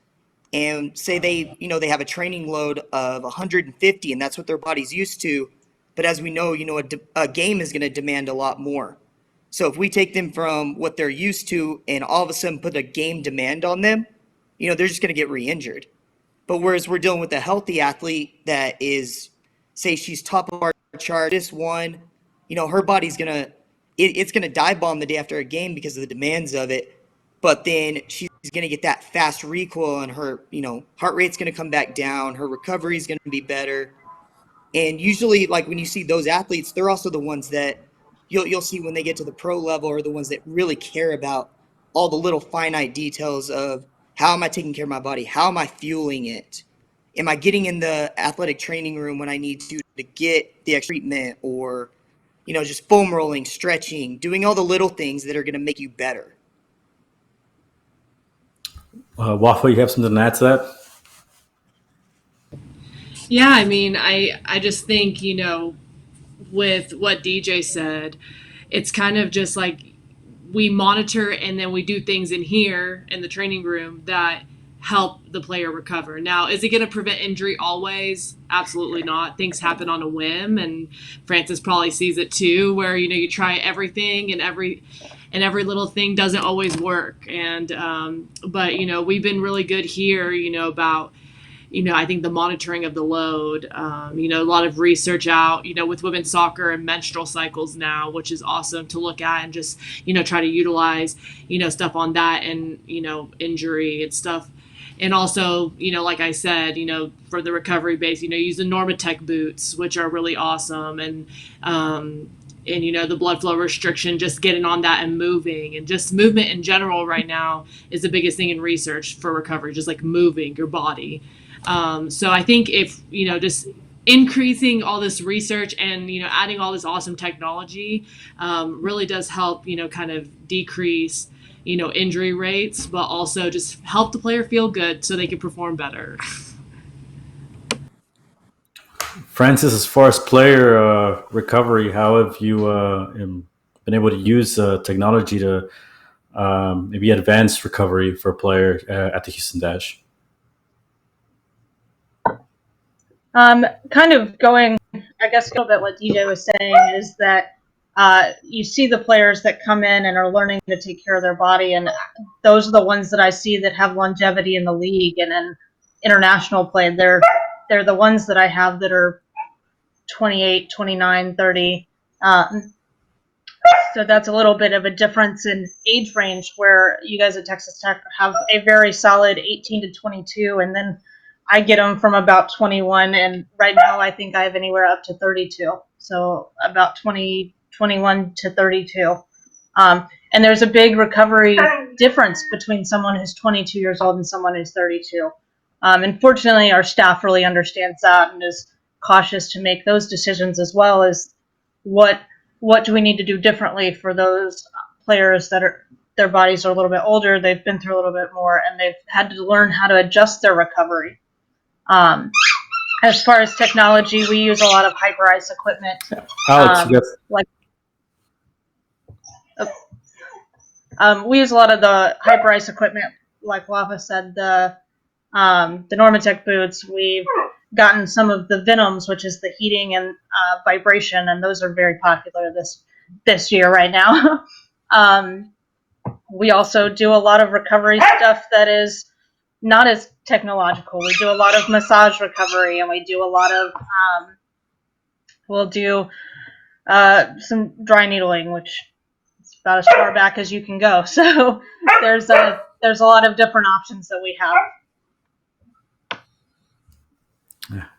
and say they have a training load of 150 and that's what their body's used to, but as we know, a game is going to demand a lot more. So if we take them from what they're used to and all of a sudden put a game demand on them, they're just going to get re-injured. But whereas we're dealing with a healthy athlete that is, say she's top of our chart, this one, her body's it's going to dive bomb the day after a game because of the demands of it. But then she's going to get that fast recoil and her, heart rate's going to come back down. Her recovery is going to be better. And usually, like when you see those athletes, they're also the ones that you'll see when they get to the pro level, are the ones that really care about all the little finite details of how am I taking care of my body? How am I fueling it? Am I getting in the athletic training room when I need to get the extra treatment, or just foam rolling, stretching, doing all the little things that are going to make you better. Wafaa, you have something to add to that? Yeah, I mean, I just think, with what DJ said, it's kind of just like we monitor and then we do things in here in the training room that help the player recover. Now, is it going to prevent injury always? Absolutely not. Things happen on a whim, and Francis probably sees it too, where you try everything and every little thing doesn't always work. And but we've been really good here, about I think the monitoring of the load, a lot of research out, with women's soccer and menstrual cycles now, which is awesome to look at and just, try to utilize, stuff on that and, injury and stuff. And also, like I said, for the recovery base, use the Normatec boots, which are really awesome. And the blood flow restriction, just getting on that and moving, and just movement in general right now is the biggest thing in research for recovery, just like moving your body. So I think if, just increasing all this research and, adding all this awesome technology, really does help, kind of decrease, injury rates, but also just help the player feel good so they can perform better. Francis, as far as player recovery, how have you been able to use technology to maybe advance recovery for a player at the Houston Dash? Kind of going, I guess, a little bit what DJ was saying is that you see the players that come in and are learning to take care of their body, and those are the ones that I see that have longevity in the league and in international play. They're the ones that I have that are 28, 29, 30. So that's a little bit of a difference in age range, where you guys at Texas Tech have a very solid 18 to 22, and then I get them from about 21, and right now I think I have anywhere up to 32. So about 21 to 32. And there's a big recovery difference between someone who's 22 years old and someone who's 32. And fortunately, our staff really understands that and is cautious to make those decisions, as well as what do we need to do differently for those players that are their bodies are a little bit older, they've been through a little bit more, and they've had to learn how to adjust their recovery. As far as technology, we use a lot of hyper-ice equipment. Alex, we use a lot of the hyper-ice equipment, like Wafaa said, the Normatec boots. We've gotten some of the Venoms, which is the heating and vibration, and those are very popular this year right now. We also do a lot of recovery stuff that is not as technological. We do a lot of massage recovery, and we do a lot of we'll do some dry needling, which is about as far back as you can go. So there's a lot of different options that we have.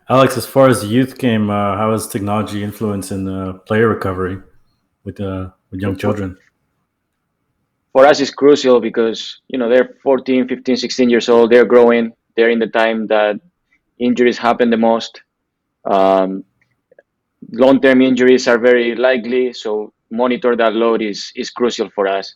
Alex, as far as the youth game, how is technology influencing player recovery with young children? For us, it's crucial because, they're 14, 15, 16 years old. They're growing. They're in the time that injuries happen the most. Long-term injuries are very likely, so monitor that load is crucial for us.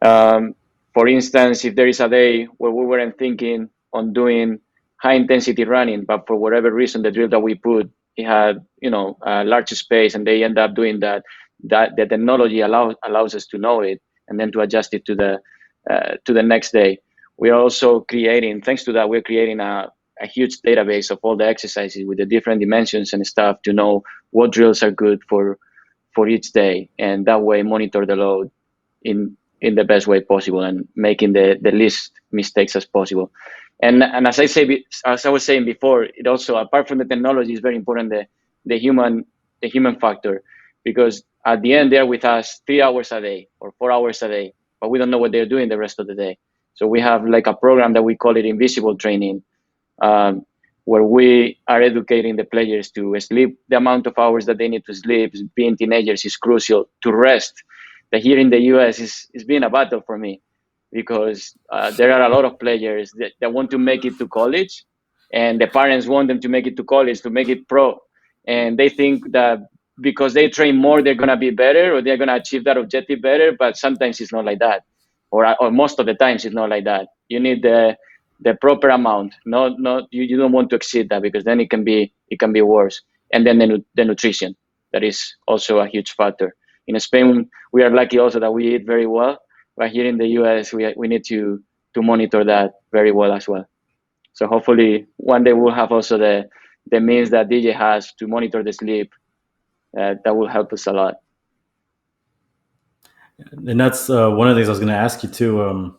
For instance, if there is a day where we weren't thinking on doing high-intensity running, but for whatever reason, the drill that we put, it had, a large space, and they end up doing that the technology allows us to know it, and then to adjust it to the next day. We are also creating, thanks to that, we're creating a huge database of all the exercises with the different dimensions and stuff to know what drills are good for each day, and that way monitor the load in the best way possible and making the least mistakes as possible. And as I was saying before, it also, apart from the technology, is very important the human factor, because at the end they're with us 3 hours a day or 4 hours a day, but we don't know what they're doing the rest of the day. So we have like a program that we call it invisible training, where we are educating the players to sleep the amount of hours that they need to sleep. Being teenagers is crucial, to rest. That here in the US is being a battle for me, because there are a lot of players that want to make it to college, and the parents want them to make it to college, to make it pro. And they think that because they train more, they're going to be better, or they're going to achieve that objective better. But sometimes it's not like that. Or most of the times it's not like that. You need the proper amount. Not you don't want to exceed that, because then it can be worse. And then the nutrition, that is also a huge factor. In Spain, we are lucky also that we eat very well, but here in the US, we need to monitor that very well as well. So hopefully one day we'll have also the means that DJ has to monitor the sleep. That will help us a lot. And that's one of the things I was going to ask you too.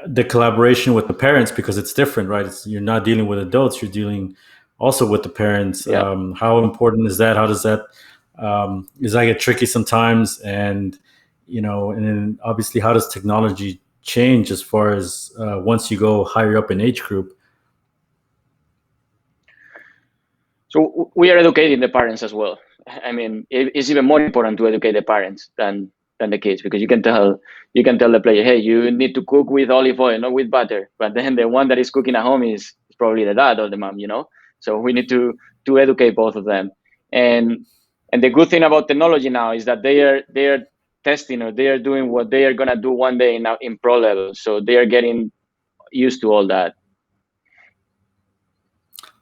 The collaboration with the parents, because it's different, right? You're not dealing with adults; you're dealing also with the parents. Yeah. How important is that? How does that does that get tricky sometimes? And and then obviously, how does technology change as far as once you go higher up in age group? So we are educating the parents as well. I mean, it's even more important to educate the parents than the kids, because you can tell the player, hey, you need to cook with olive oil, not with butter. But then the one that is cooking at home is probably the dad or the mom, So we need to educate both of them. And the good thing about technology now is that they are testing, or they are doing what they are gonna do one day in pro level. So they are getting used to all that.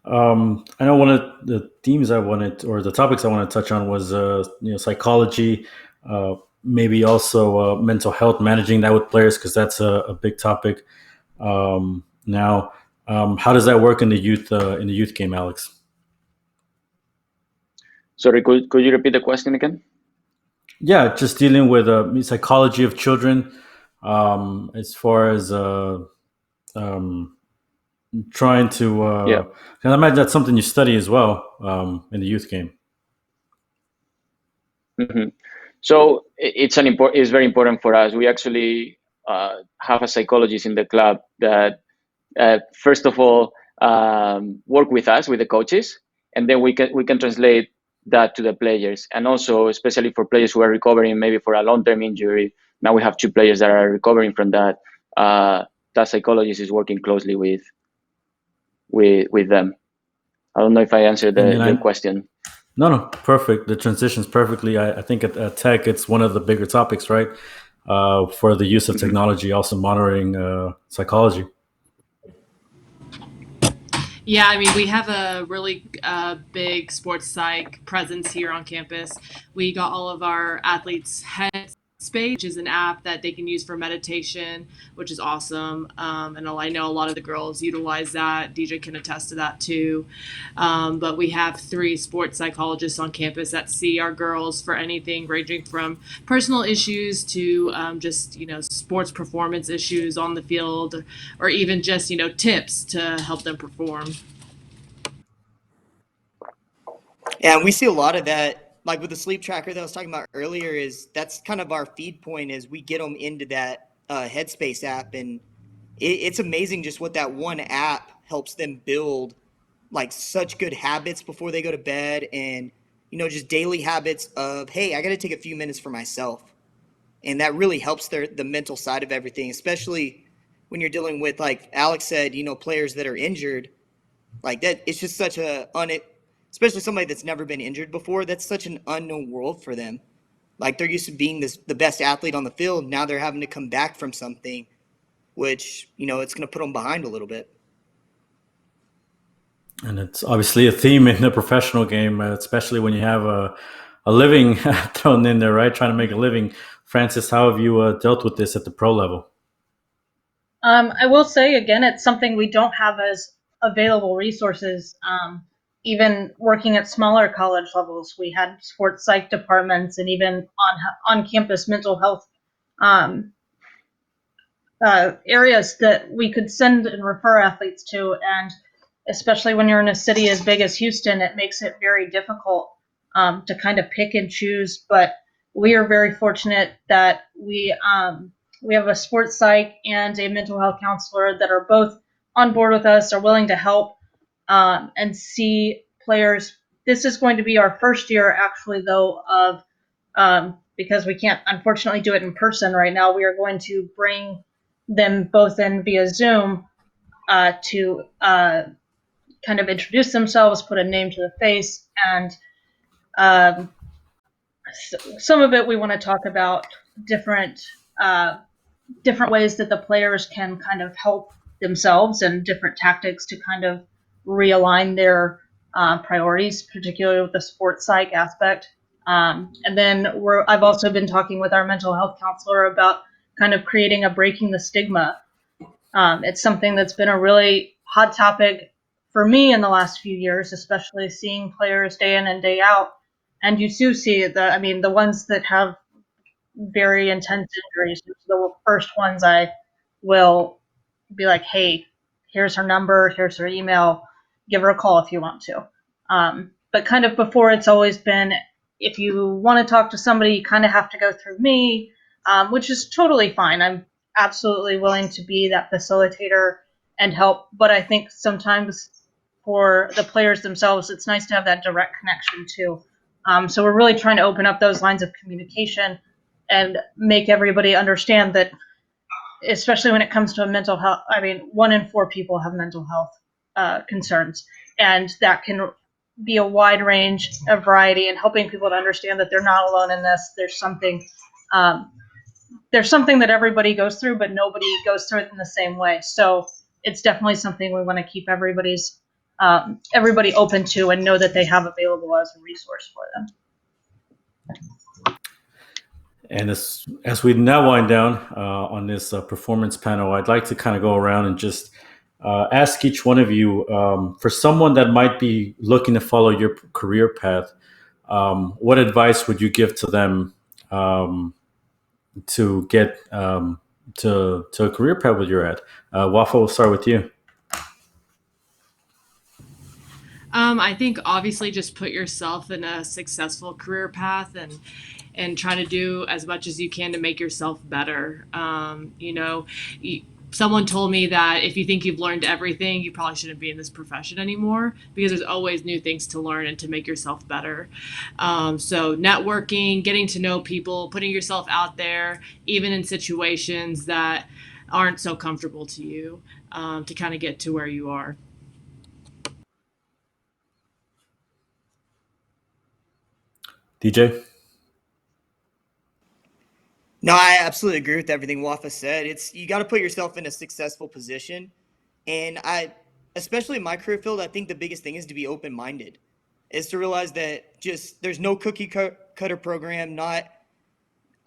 I know one of the themes or the topics I want to touch on was, psychology, maybe also mental health, managing that with players, because that's a big topic now. How does that work in the youth game, Alex? Sorry, could you repeat the question again? Yeah, just dealing with psychology of children, as far as trying to. Because I imagine that's something you study as well in the youth game. Mm-hmm. So it's very important for us. We actually have a psychologist in the club that first of all work with us, with the coaches, and then we can translate that to the players, and also especially for players who are recovering maybe for a long-term injury. Now we have 2 players that are recovering from that. That psychologist is working closely with them. I don't know if I answered your question. No, perfect. The transitions perfectly. I think at Tech, it's one of the bigger topics, right? For the use of technology, also monitoring psychology. Yeah, I mean, we have a really big sports psych presence here on campus. We got all of our athletes' Headspace, which is an app that they can use for meditation, which is awesome. And I know a lot of the girls utilize that. DJ can attest to that too. But we have 3 sports psychologists on campus that see our girls for anything ranging from personal issues to just, sports performance issues on the field, or even just, tips to help them perform. Yeah, and we see a lot of that, like with the sleep tracker that I was talking about earlier. That's kind of our feed point, is we get them into that Headspace app, and it's amazing just what that one app helps them build, like such good habits before they go to bed, and just daily habits of, hey, I got to take a few minutes for myself, and that really helps the mental side of everything, especially when you're dealing with, like Alex said, players that are injured, like that. It's just such especially somebody that's never been injured before. That's such an unknown world for them. Like, they're used to being the best athlete on the field. Now they're having to come back from something, which, it's going to put them behind a little bit. And it's obviously a theme in the professional game, especially when you have a living thrown in there, right? Trying to make a living. Francis, how have you dealt with this at the pro level? I will say, again, it's something we don't have as available resources. Even working at smaller college levels, we had sports psych departments, and even on campus mental health areas that we could send and refer athletes to. And especially when you're in a city as big as Houston, it makes it very difficult to kind of pick and choose. But we are very fortunate that we have a sports psych and a mental health counselor that are both on board with us, are willing to help. and see players. This is going to be our first year, actually, though, of because we can't unfortunately do it in person right now. We are going to bring them both in via Zoom to kind of introduce themselves, put a name to the face, and some of it we want to talk about different ways that the players can kind of help themselves and different tactics to kind of realign their priorities, particularly with the sports psych aspect. And then I've also been talking with our mental health counselor about kind of creating a breaking the stigma. It's something that's been a really hot topic for me in the last few years, especially seeing players day in and day out. And you do see the ones that have very intense injuries, the first ones I will be like, hey, here's her number, here's her email, give her a call if you want to. But kind of before, it's always been, if you want to talk to somebody, you kind of have to go through me, which is totally fine. I'm absolutely willing to be that facilitator and help. But I think sometimes for the players themselves, it's nice to have that direct connection too. So we're really trying to open up those lines of communication and make everybody understand that, especially when it comes to mental health, 1 in 4 people have mental health concerns, and that can be a wide range, a variety, and helping people to understand that they're not alone in this. There's something that everybody goes through, but nobody goes through it in the same way. So it's definitely something we want to keep everybody open to and know that they have available as a resource for them. And as we now wind down on this performance panel, I'd like to kind of go around and just ask each one of you, for someone that might be looking to follow your career path, what advice would you give to them to get to a career path where you're at? Wafaa, we'll start with you. I think obviously just put yourself in a successful career path and try to do as much as you can to make yourself better. Someone told me that if you think you've learned everything, you probably shouldn't be in this profession anymore, because there's always new things to learn and to make yourself better. So networking, getting to know people, putting yourself out there, even in situations that aren't so comfortable to you, to kind of get to where you are. DJ? No, I absolutely agree with everything Wafaa said. You got to put yourself in a successful position, and especially in my career field, I think the biggest thing is to be open-minded, is to realize that just there's no cookie cutter program. Not,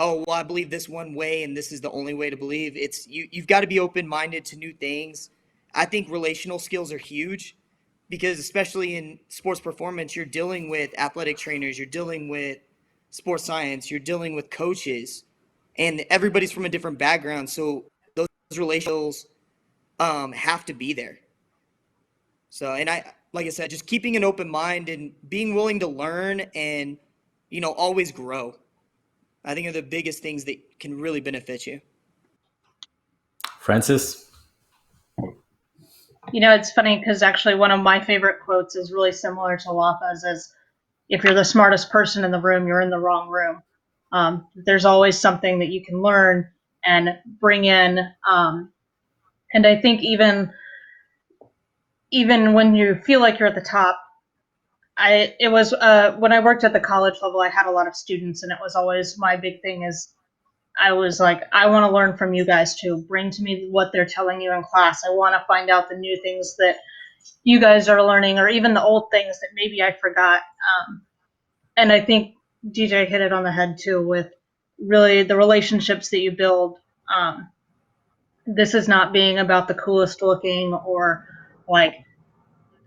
oh, well, I believe this one way and this is the only way to believe. You've got to be open-minded to new things. I think relational skills are huge, because especially in sports performance, you're dealing with athletic trainers, you're dealing with sports science, you're dealing with coaches, and everybody's from a different background. So those relationships have to be there. So, and like I said, just keeping an open mind and being willing to learn and, always grow, I think are the biggest things that can really benefit you. Francis? It's funny because actually one of my favorite quotes is really similar to Wafaa's, as if you're the smartest person in the room, you're in the wrong room. There's always something that you can learn and bring in. And I think even when you feel like you're at the top, it was when I worked at the college level, I had a lot of students, and it was always my big thing is I was like, I want to learn from you guys too. Bring to me what they're telling you in class. I want to find out the new things that you guys are learning, or even the old things that maybe I forgot. And I think DJ hit it on the head too, with really the relationships that you build. This is not being about the coolest looking, or like,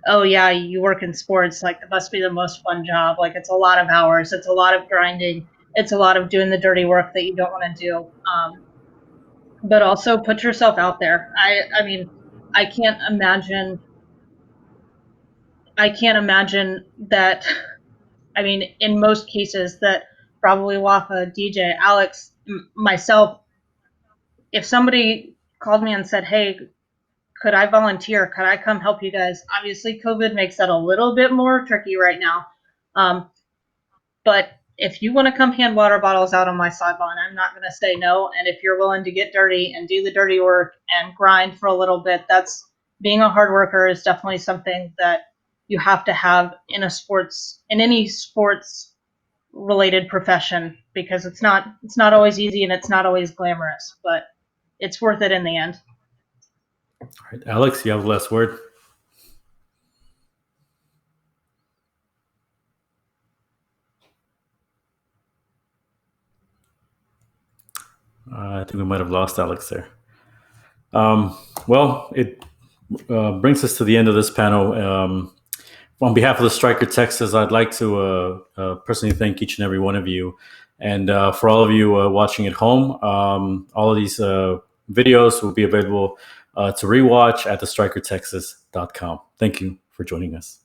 oh yeah, you work in sports, like it must be the most fun job. Like, it's a lot of hours, it's a lot of grinding, it's a lot of doing the dirty work that you don't want to do. But also put yourself out there. I mean, I can't imagine that. I mean, in most cases, that probably Wafaa, DJ, Alex, myself, if somebody called me and said, hey, could I volunteer? Could I come help you guys? Obviously, COVID makes that a little bit more tricky right now. But if you want to come hand water bottles out on my sideline, I'm not going to say no. And if you're willing to get dirty and do the dirty work and grind for a little bit, that's being a hard worker is definitely something that you have to have in any sports related profession, because it's not always easy and it's not always glamorous, but it's worth it in the end. All right, Alex, you have the last word. I think we might have lost Alex there. Well, it brings us to the end of this panel. On behalf of the Striker Texas, I'd like to personally thank each and every one of you. And for all of you watching at home, all of these videos will be available to rewatch at thestrikertexas.com. Thank you for joining us.